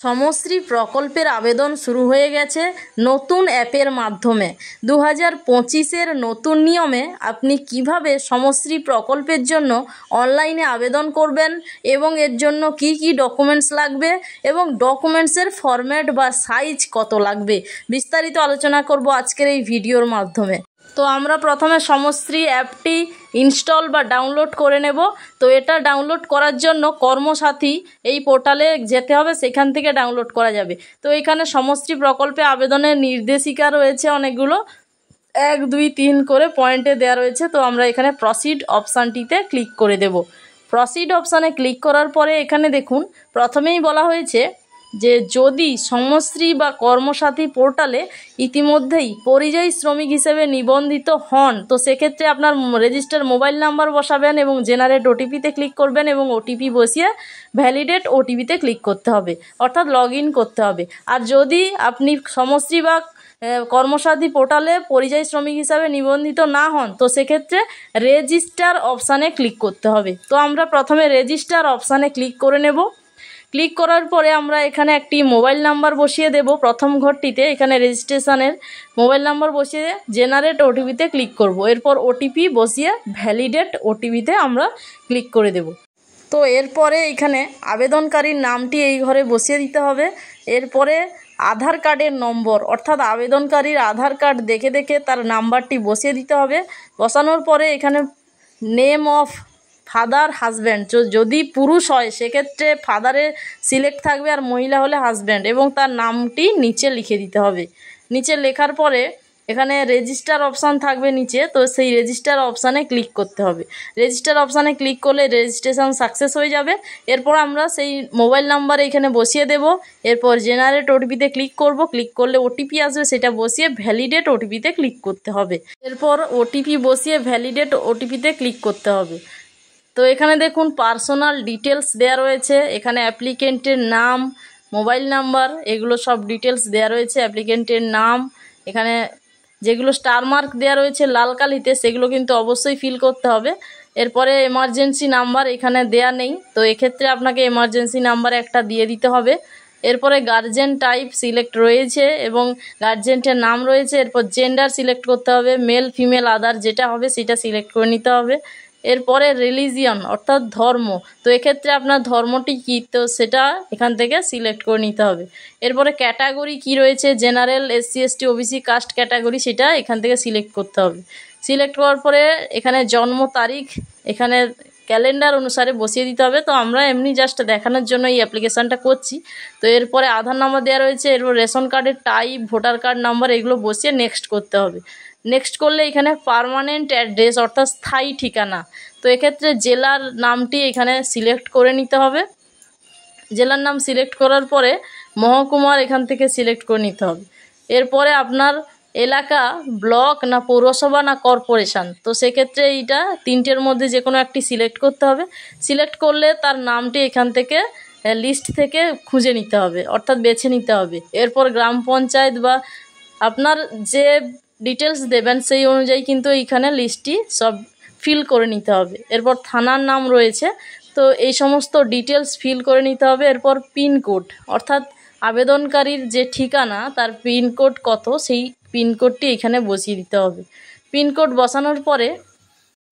সমশ্রী প্রকল্পের আবেদন শুরু হয়ে গেছে নতুন অ্যাপের মাধ্যমে। 2025-এর নতুন নিয়মে আপনি কিভাবে সমশ্রী প্রকল্পের জন্য অনলাইনে আবেদন করবেন এবং এর জন্য কি কি ডকুমেন্টস লাগবে এবং ডকুমেন্টসের ফরম্যাট বা সাইজ কত লাগবে বিস্তারিত আলোচনা করব আজকের এই ভিডিওর মাধ্যমে। তো আমরা প্রথমে সমশ্রী অ্যাপটি ইনস্টল বা ডাউনলোড করে নেব। তো এটা ডাউনলোড করার জন্য কর্মসাথী এই পোর্টালে যেতে হবে, সেখান থেকে ডাউনলোড করা যাবে। তো এখানে সমশ্রী প্রকল্পে আবেদনের নির্দেশিকা রয়েছে অনেকগুলো, 1, 2, 3 করে পয়েন্টে দেওয়া রয়েছে। তো আমরা এখানে প্রসিড অপশানটিতে ক্লিক করে দেব। প্রসিড অপশানে ক্লিক করার পরে এখানে দেখুন প্রথমেই বলা হয়েছে যে যদি সমশ্রী বা কর্মসাথী পোর্টালে ইতিমধ্যেই পরিযায়ী শ্রমিক হিসেবে নিবন্ধিত হন তো সেক্ষেত্রে আপনার রেজিস্টার মোবাইল নাম্বার বসাবেন এবং জেনারেট ওটিপিতে ক্লিক করবেন এবং ওটিপি বসিয়ে ভ্যালিডেট ওটিপিতে ক্লিক করতে হবে, অর্থাৎ লগ ইন করতে হবে। আর যদি আপনি সমশ্রী বা কর্মসাথী পোর্টালে পরিযায়ী শ্রমিক হিসাবে নিবন্ধিত না হন তো সেক্ষেত্রে রেজিস্টার অপশানে ক্লিক করতে হবে। তো আমরা প্রথমে রেজিস্টার অপশানে ক্লিক করে নেব। ক্লিক করার পরে আমরা এখানে একটি মোবাইল নাম্বার বসিয়ে দেব। প্রথম ঘরটিতে এখানে রেজিস্ট্রেশনের মোবাইল নাম্বার বসিয়ে জেনারেট ওটিপিতে ক্লিক করব। এরপর ওটিপি বসিয়ে ভ্যালিডেট ওটিপিতে আমরা ক্লিক করে দেব। তো এরপরে এখানে আবেদনকারীর নামটি এই ঘরে বসিয়ে দিতে হবে। এরপরে আধার কার্ডের নম্বর, অর্থাৎ আবেদনকারীর আধার কার্ড দেখে দেখে তার নাম্বারটি বসিয়ে দিতে হবে। বসানোর পরে এখানে নেম অফ ফাদার হাজব্যান্ড, যদি পুরুষ হয় সেক্ষেত্রে ফাদারে সিলেক্ট থাকবে আর মহিলা হলে হাজব্যান্ড, এবং তার নামটি নিচে লিখে দিতে হবে। নিচে লেখার পরে এখানে রেজিস্টার অপশান থাকবে নিচে, তো সেই রেজিস্টার অপশানে ক্লিক করতে হবে। রেজিস্টার অপশানে ক্লিক করলে রেজিস্ট্রেশন সাকসেস হয়ে যাবে। এরপর আমরা সেই মোবাইল নাম্বার এখানে বসিয়ে দেব। এরপর জেনারেট ওটিপিতে ক্লিক করব। ক্লিক করলে ওটিপি আসবে, সেটা বসিয়ে ভ্যালিডেট ওটিপিতে ক্লিক করতে হবে। এরপর ওটিপি বসিয়ে ভ্যালিডেট ওটিপিতে ক্লিক করতে হবে। তো এখানে দেখুন পার্সোনাল ডিটেলস দেয়া রয়েছে, এখানে অ্যাপ্লিকেন্টের নাম, মোবাইল নাম্বার, এগুলো সব ডিটেলস দেয়া রয়েছে। অ্যাপ্লিকেন্টের নাম, এখানে যেগুলো স্টার মার্ক দেওয়া রয়েছে লাল কালিতে সেগুলো কিন্তু অবশ্যই ফিল করতে হবে। এরপরে এমার্জেন্সি নাম্বার এখানে দেয়া নেই, তো এক্ষেত্রে আপনাকে এমার্জেন্সি নাম্বার একটা দিয়ে দিতে হবে। এরপরে গার্জেন টাইপ সিলেক্ট রয়েছে এবং গার্জেন্টের নাম রয়েছে। এরপর জেন্ডার সিলেক্ট করতে হবে, মেল ফিমেল আদার যেটা হবে সেটা সিলেক্ট করে নিতে হবে। এরপরে রিলিজিয়ন অর্থাৎ ধর্ম, তো এক্ষেত্রে আপনার ধর্মটি কী তো সেটা এখান থেকে সিলেক্ট করে নিতে হবে। এরপরে ক্যাটাগরি কি রয়েছে, general, SC ST OBC caste category, সেটা এখান থেকে সিলেক্ট করতে হবে। সিলেক্ট করার পরে এখানে জন্ম তারিখ এখানে ক্যালেন্ডার অনুসারে বসিয়ে দিতে হবে। তো আমরা এমনি জাস্ট দেখানোর জন্য এই অ্যাপ্লিকেশানটা করছি। তো এরপরে আধার নাম্বার দেওয়া রয়েছে, এরপর রেশন কার্ডের টাইপ, ভোটার কার্ড নাম্বার এগুলো বসিয়ে নেক্সট করতে হবে। নেক্সট করলে এখানে পার্মানেন্ট অ্যাড্রেস অর্থাৎ স্থায়ী ঠিকানা, তো এক্ষেত্রে জেলার নামটি এখানে সিলেক্ট করে নিতে হবে। জেলার নাম সিলেক্ট করার পরে মহকুমার এখান থেকে সিলেক্ট করে নিতে হবে। এরপরে আপনার এলাকা ব্লক না পৌরসভা না কর্পোরেশন, তো সেক্ষেত্রে এইটা তিনটের মধ্যে যে কোনো একটি সিলেক্ট করতে হবে। সিলেক্ট করলে তার নামটি এখান থেকে লিস্ট থেকে খুঁজে নিতে হবে, অর্থাৎ বেছে নিতে হবে। এরপর গ্রাম পঞ্চায়েত বা আপনার যে ডিটেলস দেবেন সেই অনুযায়ী কিন্তু এইখানে লিস্টটি সব ফিল করে নিতে হবে। এরপর থানার নাম রয়েছে, তো এই সমস্ত ডিটেলস ফিল করে নিতে হবে। এরপর পিনকোড অর্থাৎ আবেদনকারীর যে ঠিকানা তার পিনকোড কত সেই পিনকোডটি এখানে বসিয়ে দিতে হবে। পিনকোড বসানোর পরে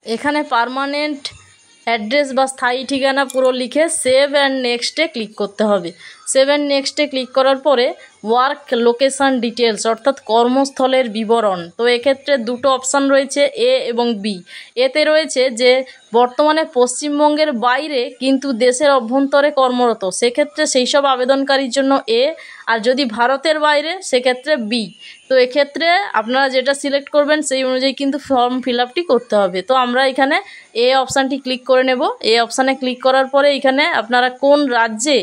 এখানে পার্মানেন্ট অ্যাড্রেস বা স্থায়ী ঠিকানা পুরো লিখে সেভ অ্যান্ড নেক্সটে ক্লিক করতে হবে। সেভ অ্যান্ড নেক্সটে ক্লিক করার পরে ওয়ার্ক লোকেশান ডিটেলস অর্থাৎ কর্মস্থলের বিবরণ, তো এক্ষেত্রে দুটো অপশান রয়েছে এ এবং বি। এতে রয়েছে যে বর্তমানে পশ্চিমবঙ্গের বাইরে কিন্তু দেশের অভ্যন্তরে কর্মরত, সেক্ষেত্রে সেই সব আবেদনকারীর জন্য এ, আর যদি ভারতের বাইরে সেক্ষেত্রে বি। তো এক্ষেত্রে আপনারা যেটা সিলেক্ট করবেন সেই অনুযায়ী কিন্তু ফর্ম ফিল আপটি করতে হবে। তো আমরা এখানে এ অপশানটি ক্লিক করে নেব। এ অপশানে ক্লিক করার পরে এখানে আপনারা কোন রাজ্যে,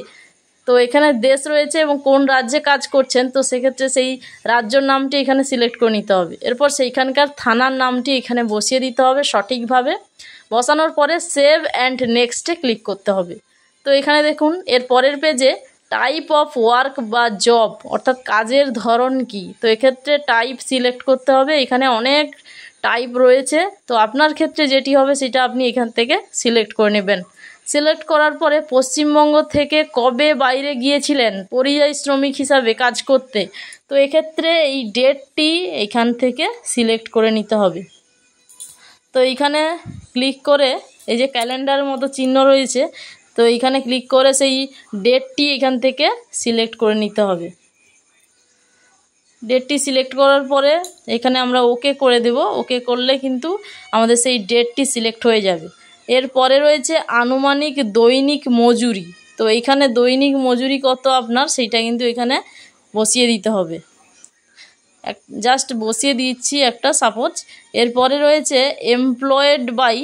তো এখানে দেশ রয়েছে এবং কোন রাজ্যে কাজ করছেন, তো সেক্ষেত্রে সেই রাজ্যর নামটি এখানে সিলেক্ট করে নিতে হবে। এরপর সেইখানকার থানার নামটি এখানে বসিয়ে দিতে হবে সঠিকভাবে। বসানোর পরে সেভ অ্যান্ড নেক্সটে ক্লিক করতে হবে। তো এখানে দেখুন এর পরের পেজে টাইপ অফ ওয়ার্ক বা জব অর্থাৎ কাজের ধরন কি, তো এক্ষেত্রে টাইপ সিলেক্ট করতে হবে। এখানে অনেক টাইপ রয়েছে, তো আপনার ক্ষেত্রে যেটি হবে সেটা আপনি এখান থেকে সিলেক্ট করে নেবেন। সিলেক্ট করার পরে পশ্চিমবঙ্গ থেকে কবে বাইরে গিয়েছিলেন পরিযায়ী শ্রমিক হিসাবে কাজ করতে, তো এক্ষেত্রে এই ডেটটি এখান থেকে সিলেক্ট করে নিতে হবে। তো এইখানে ক্লিক করে এই যে ক্যালেন্ডারের মতো চিহ্ন রয়েছে, তো এইখানে ক্লিক করে সেই ডেটটি এখান থেকে সিলেক্ট করে নিতে হবে। ডেটটি সিলেক্ট করার পরে এখানে আমরা ওকে করে দেব। ওকে করলে কিন্তু আমাদের সেই ডেটটি সিলেক্ট হয়ে যাবে। এরপরে রয়েছে আনুমানিক দৈনিক মজুরি। তো এইখানে দৈনিক মজুরি কত আপনার সেইটা কিন্তু এখানে বসিয়ে দিতে হবে। জাস্ট বসিয়ে দিচ্ছি একটা সাপোজ। এরপরে রয়েছে employed by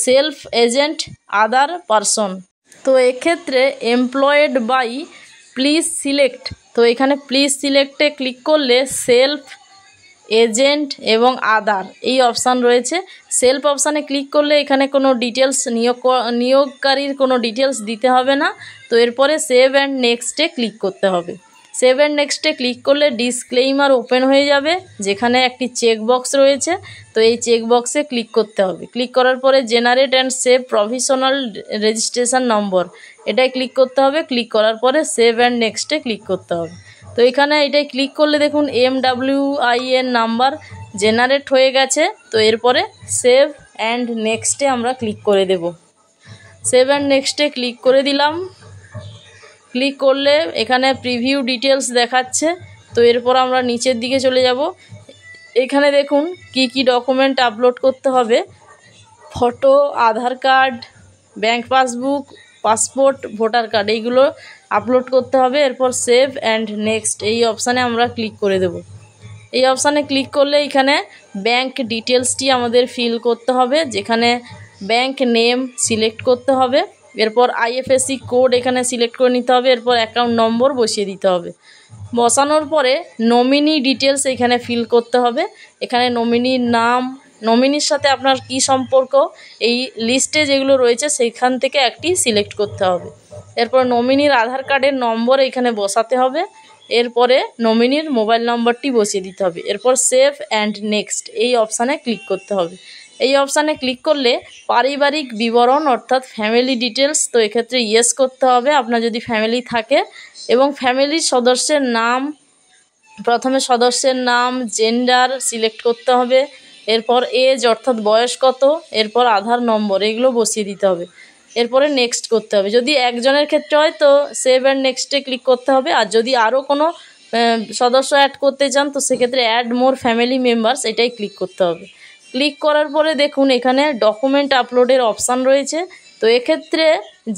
self agent other person. তো এক্ষেত্রে এমপ্লয়েড বাই প্লিজ সিলেক্ট, তো এখানে প্লিজ সিলেক্টে ক্লিক করলে সেলফ এজেন্ট এবং আদার এই অপশান রয়েছে। সেলফ অপশানে ক্লিক করলে এখানে কোনো ডিটেলস নিয়োগকারীর কোনো ডিটেলস দিতে হবে না। তো এরপরে সেভ অ্যান্ড নেক্সটে ক্লিক করতে হবে। সেভ অ্যান্ড নেক্সটে ক্লিক করলে ডিসক্লেইমার ওপেন হয়ে যাবে, যেখানে একটি চেকবক্স রয়েছে। তো এই চেকবক্সে ক্লিক করতে হবে। ক্লিক করার পরে generate and save provisional registration number এটাই ক্লিক করতে হবে। ক্লিক করার পরে সেভ অ্যান্ড নেক্সটে ক্লিক করতে হবে। তো এখানে এটাই ক্লিক করলে দেখুন MWIN নাম্বার জেনারেট হয়ে গেছে। তো এরপরে সেভ অ্যান্ড নেক্সটে আমরা ক্লিক করে দেব। সেভ অ্যান্ড নেক্সটে ক্লিক করে দিলাম। ক্লিক করলে এখানে প্রিভিউ ডিটেলস দেখাচ্ছে। তো এরপর আমরা নিচের দিকে চলে যাব। এখানে দেখুন কি কি ডকুমেন্ট আপলোড করতে হবে। Photo, Aadhaar card, bank passbook, passport, voter card এইগুলো আপলোড করতে হবে। এরপর সেভ অ্যান্ড নেক্সট এই অপশানে আমরা ক্লিক করে দেব। এই অপশানে ক্লিক করলে এখানে ব্যাংক ডিটেলসটি আমাদের ফিল করতে হবে, যেখানে ব্যাংক নেম সিলেক্ট করতে হবে। এরপর IFSC কোড এখানে সিলেক্ট করে নিতে হবে। এরপর অ্যাকাউন্ট নম্বর বসিয়ে দিতে হবে। বসানোর পরে নমিনি ডিটেলস এখানে ফিল করতে হবে। এখানে নমিনির নাম, নমিনির সাথে আপনার কি সম্পর্ক এই লিস্টে যেগুলো রয়েছে সেইখান থেকে একটি সিলেক্ট করতে হবে। এরপর নমিনির আধার কার্ডের নম্বর এখানে বসাতে হবে। এরপরে নমিনির মোবাইল নম্বরটি বসিয়ে দিতে হবে। এরপর সেভ অ্যান্ড নেক্সট এই অপশানে ক্লিক করতে হবে। এই অপশানে ক্লিক করলে পারিবারিক বিবরণ অর্থাৎ ফ্যামিলি ডিটেলস, তো এক্ষেত্রে ইয়েস করতে হবে আপনার যদি ফ্যামিলি থাকে। এবং ফ্যামিলির সদস্যের নাম, প্রথমে সদস্যের নাম, জেন্ডার সিলেক্ট করতে হবে। এরপর এজ অর্থাৎ বয়স কত, এরপর আধার নম্বর এগুলো বসিয়ে দিতে হবে। এরপরে নেক্সট করতে হবে। যদি একজনের ক্ষেত্রে হয় তো সেভ অ্যান্ড নেক্সটে ক্লিক করতে হবে। আর যদি আরও কোনো সদস্য অ্যাড করতে চান তো সেক্ষেত্রে অ্যাড মোর ফ্যামিলি মেম্বার্স এটাই ক্লিক করতে হবে। ক্লিক করার পরে দেখুন এখানে ডকুমেন্ট আপলোডের অপশান রয়েছে। তো এক্ষেত্রে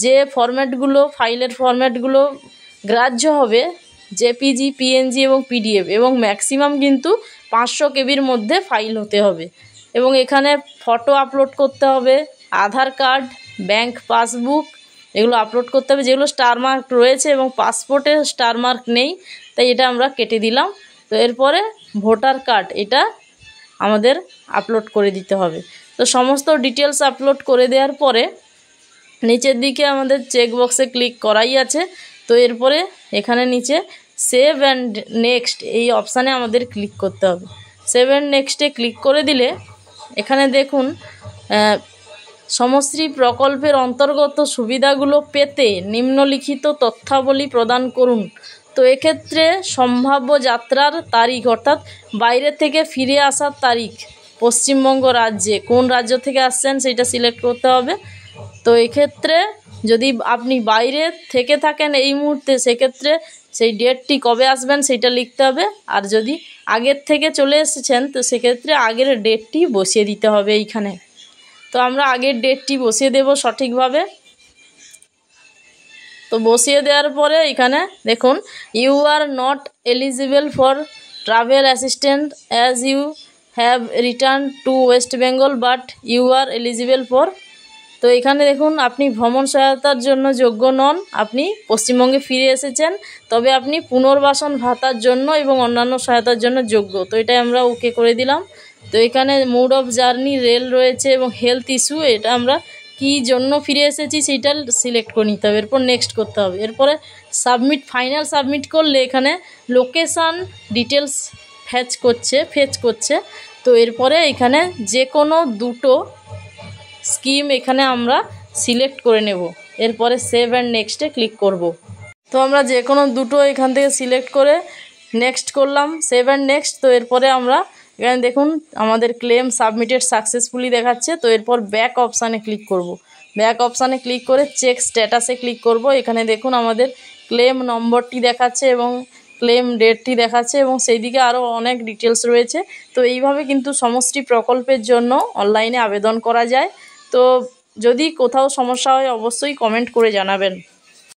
যে ফরম্যাটগুলো, ফাইলের ফরম্যাটগুলো গ্রাহ্য হবে JPG, PNG এবং PDF, এবং ম্যাক্সিমাম কিন্তু 500 KBর মধ্যে ফাইল হতে হবে। এবং এখানে ফটো আপলোড করতে হবে, আধার কার্ড, ব্যাংক পাসবুক এগুলো আপলোড করতে হবে, যেগুলো স্টার মার্ক রয়েছে এবং পাসপোর্টে স্টার মার্ক নেই, তাই এটা আমরা কেটে দিলাম। তো এরপরে ভোটার কার্ড এটা আমাদের আপলোড করে দিতে হবে। তো সমস্ত ডিটেলস আপলোড করে দেওয়ার পরে নিচের দিকে আমাদের চেকবক্সে ক্লিক করাই আছে। তো এরপরে এখানে নিচে সেভ অ্যান্ড নেক্সট এই অপশানে আমাদের ক্লিক করতে হবে। সেভ অ্যান্ড নেক্সটে ক্লিক করে দিলে এখানে দেখুন সমশ্রী প্রকল্পের অন্তর্গত সুবিধাগুলো পেতে নিম্নলিখিত তথ্যাবলী প্রদান করুন। তো এক্ষেত্রে সম্ভাব্য যাত্রার তারিখ অর্থাৎ বাইরে থেকে ফিরে আসার তারিখ, পশ্চিমবঙ্গ রাজ্যে কোন রাজ্য থেকে আসছেন সেটা সিলেক্ট করতে হবে। তো এক্ষেত্রে যদি আপনি বাইরে থেকে থাকেন এই মুহূর্তে সেক্ষেত্রে সেই ডেটটি কবে আসবেন সেটা লিখতে হবে। আর যদি আগের থেকে চলে এসেছেন তো সেক্ষেত্রে আগের ডেটটি বসিয়ে দিতে হবে এইখানে। তো আমরা আগের ডেটটি বসিয়ে দেব সঠিকভাবে। তো বসিয়ে দেওয়ার পরে এখানে দেখুন you are not eligible for travel assistant as you have return to West Bengal but you are eligible for. তো এখানে দেখুন আপনি ভ্রমণ সহায়তার জন্য যোগ্য নন, আপনি পশ্চিমবঙ্গে ফিরে এসেছেন, তবে আপনি পুনর্বাসন ভাতার জন্য এবং অন্যান্য সহায়তার জন্য যোগ্য। তো এটাই আমরা ওকে করে দিলাম। তো এখানে মোড অফ জার্নি রেল রয়েছে এবং হেলথ ইস্যু, এটা আমরা কী জন্য ফিরে এসেছি সেইটা সিলেক্ট করে নিতে হবে। এরপর নেক্সট করতে হবে। এরপরে সাবমিট, ফাইনাল সাবমিট করলে এখানে লোকেশান ডিটেলস ফেচ করছে। তো এরপরে এখানে যে কোনো দুটো স্কিম এখানে আমরা সিলেক্ট করে নেব। এরপরে সেভ অ্যান্ড নেক্সটে ক্লিক করব। তো আমরা যে কোনো দুটো এখান থেকে সিলেক্ট করে নেক্সট করলাম, সেভ অ্যান্ড নেক্সট। তো এরপরে আমরা এখানে দেখুন আমাদের ক্লেম সাবমিটেড সাকসেসফুলি দেখাচ্ছে। তো এরপর ব্যাক অপশানে ক্লিক করব। ব্যাক অপশানে ক্লিক করে চেক স্ট্যাটাসে ক্লিক করব। এখানে দেখুন আমাদের ক্লেম নম্বরটি দেখাচ্ছে এবং ক্লেম ডেটটি দেখাচ্ছে এবং সেই দিকে আরও অনেক ডিটেলস রয়েছে। তো এইভাবে কিন্তু সমষ্টি প্রকল্পের জন্য অনলাইনে আবেদন করা যায়। তো যদি কোথাও সমস্যা হয় অবশ্যই কমেন্ট করে জানাবেন।